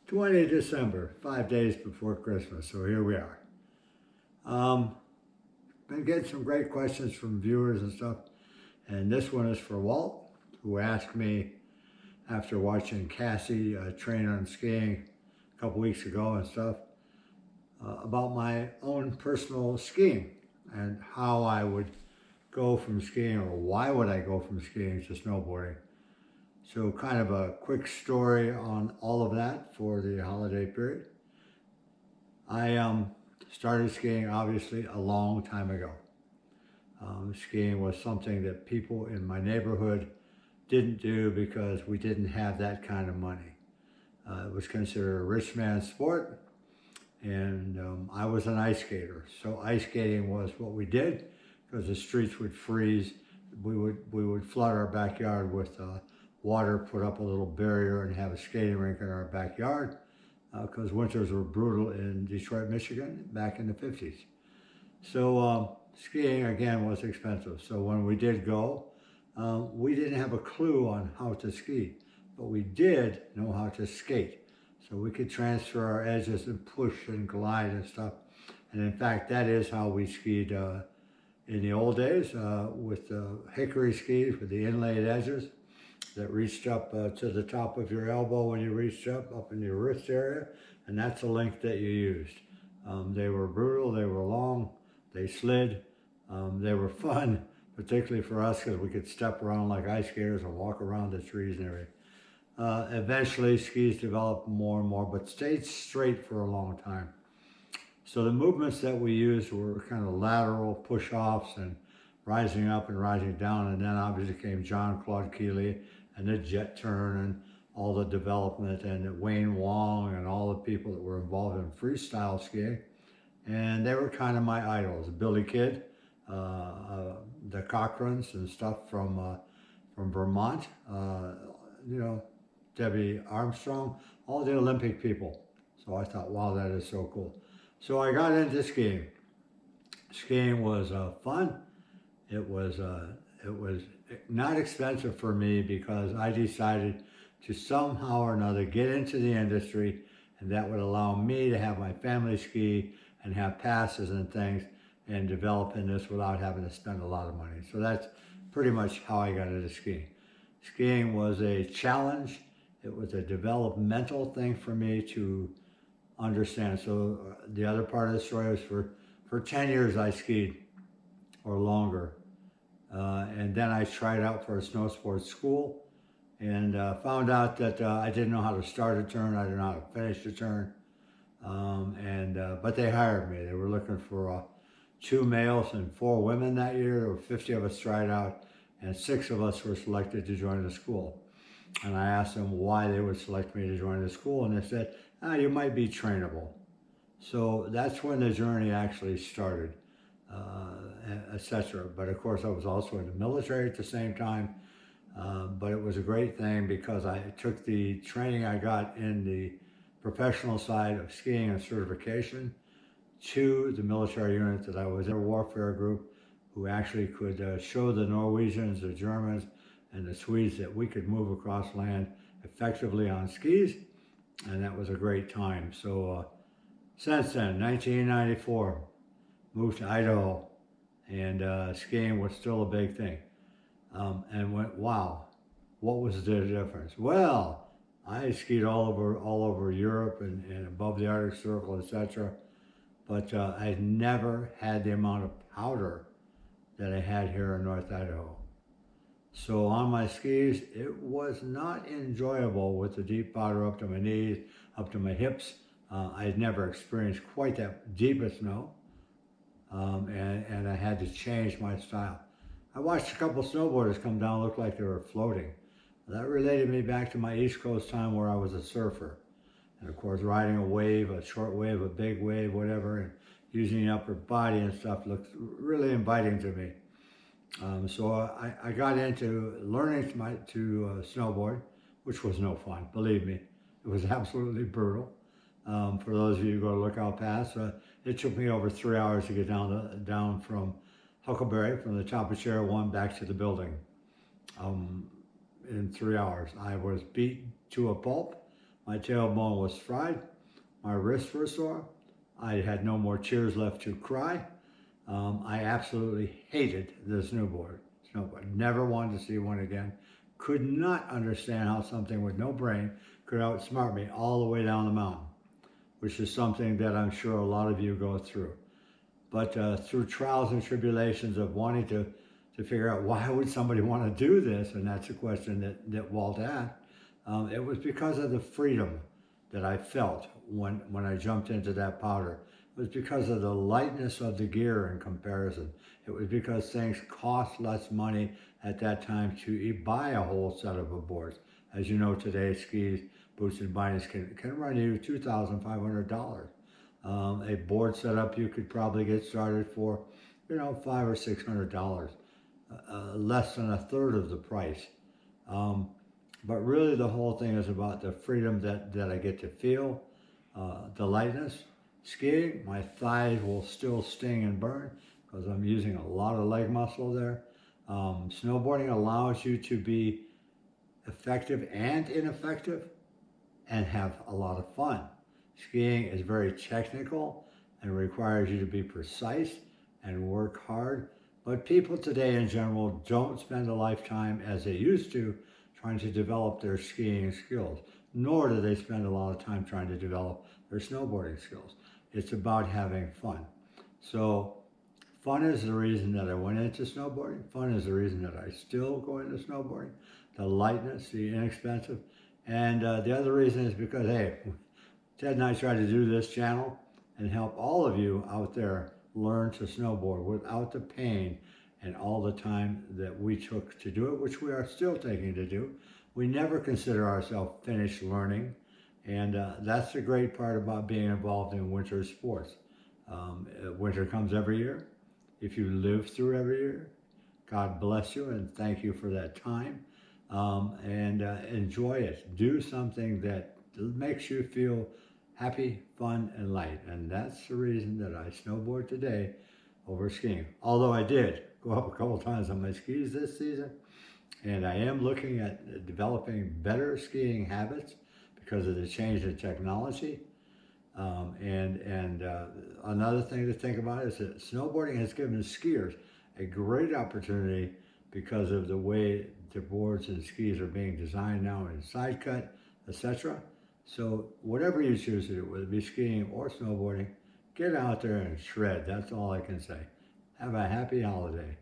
20 December, 5 days before Christmas, so here we are. Been getting some great questions from viewers and stuff, and this one is for Walt, who asked me after watching Cassie train on skiing a couple weeks ago and stuff, about my own personal skiing and how I would go from skiing, or why would I go from skiing to snowboarding. So kind of a quick story on all of that for the holiday period. I started skiing obviously a long time ago. Skiing was something that people in my neighborhood didn't do because we didn't have that kind of money. It was considered a rich man's sport, and I was an ice skater. So ice skating was what we did because the streets would freeze. We would flood our backyard with water, put up a little barrier, and have a skating rink in our backyard because winters were brutal in Detroit, Michigan back in the 50s. So skiing again was expensive. So when we did go, we didn't have a clue on how to ski, but we did know how to skate. So we could transfer our edges and push and glide and stuff. And in fact, that is how we skied in the old days with hickory skis with the inlaid edges that reached up to the top of your elbow when you reached up in your wrist area. And that's the length that you used. They were brutal, they were long, they slid, they were fun, particularly for us because we could step around like ice skaters and walk around the trees and everything. Eventually skis developed more and more, but stayed straight for a long time. So the movements that we used were kind of lateral push-offs and rising up and rising down, and then obviously came John Claude Keeley and the jet turn and all the development, and Wayne Wong and all the people that were involved in freestyle skiing. And they were kind of my idols. Billy Kidd, the Cochrans and stuff from Vermont, you know, Debbie Armstrong, all the Olympic people. So I thought, wow, that is so cool. So I got into skiing. Skiing was fun. It was not expensive for me because I decided to somehow or another get into the industry, and that would allow me to have my family ski and have passes and things and develop in this without having to spend a lot of money. So that's pretty much how I got into skiing. Skiing was a challenge. It was a developmental thing for me to understand. So the other part of the story was for 10 years I skied or longer. And then I tried out for a snow sports school and found out that I didn't know how to start a turn. I didn't know how to finish a turn. But they hired me. They were looking for 2 males and 4 women that year. There were 50 of us tried out, and 6 of us were selected to join the school. And I asked them why they would select me to join the school, and they said, you might be trainable. So that's when the journey actually started, etc. But of course I was also in the military at the same time, but it was a great thing because I took the training I got in the professional side of skiing and certification to the military unit that I was in, a warfare group who actually could show the Norwegians, the Germans, and the Swedes that we could move across land effectively on skis, and that was a great time. So since then, 1994, moved to Idaho, and skiing was still a big thing. And went, wow, what was the difference? Well, I skied all over Europe and above the Arctic Circle, etc. But I never had the amount of powder that I had here in North Idaho. So on my skis, it was not enjoyable with the deep powder up to my knees, up to my hips. I had never experienced quite that deep of snow, and I had to change my style. I watched a couple snowboarders come down, look like they were floating. That related me back to my East Coast time where I was a surfer. And of course, riding a wave, a short wave, a big wave, whatever, and using the upper body and stuff looked really inviting to me. So I got into learning to snowboard, which was no fun, believe me. It was absolutely brutal. For those of you who go to Lookout Pass, it took me over 3 hours to get down from Huckleberry, from the top of Chair 1 back to the building. In 3 hours. I was beat to a pulp. My tailbone was fried. My wrists were sore. I had no more tears left to cry. I absolutely hated the snowboard. Never wanted to see one again. Could not understand how something with no brain could outsmart me all the way down the mountain, which is something that I'm sure a lot of you go through. But through trials and tribulations of wanting to figure out why would somebody want to do this, and that's a question that Walt asked, it was because of the freedom that I felt when I jumped into that powder. It was because of the lightness of the gear in comparison. It was because things cost less money at that time to buy a whole set of boards. As you know, today skis, boots, and bindings can run you $2,500. A board setup you could probably get started for, $500 or $600, less than a third of the price. But really the whole thing is about the freedom that I get to feel, the lightness. Skiing, my thighs will still sting and burn because I'm using a lot of leg muscle there. Snowboarding allows you to be effective and ineffective and have a lot of fun. Skiing is very technical and requires you to be precise and work hard. But people today in general don't spend a lifetime as they used to trying to develop their skiing skills, nor do they spend a lot of time trying to develop their snowboarding skills. It's about having fun. So fun is the reason that I went into snowboarding. Fun is the reason that I still go into snowboarding. The lightness, the inexpensive. And the other reason is because, hey, Ted and I try to do this channel and help all of you out there learn to snowboard without the pain and all the time that we took to do it, which we are still taking to do. We never consider ourselves finished learning. And that's the great part about being involved in winter sports. Winter comes every year. If you live through every year, God bless you and thank you for that time. And enjoy it. Do something that makes you feel happy, fun, and light. And that's the reason that I snowboard today over skiing. Although I did go up a couple times on my skis this season, and I am looking at developing better skiing habits because of the change in technology. Another thing to think about is that snowboarding has given skiers a great opportunity because of the way the boards and skis are being designed now in side cut, etc. So whatever you choose to do, whether it be skiing or snowboarding, get out there and shred. That's all I can say. Have a happy holiday.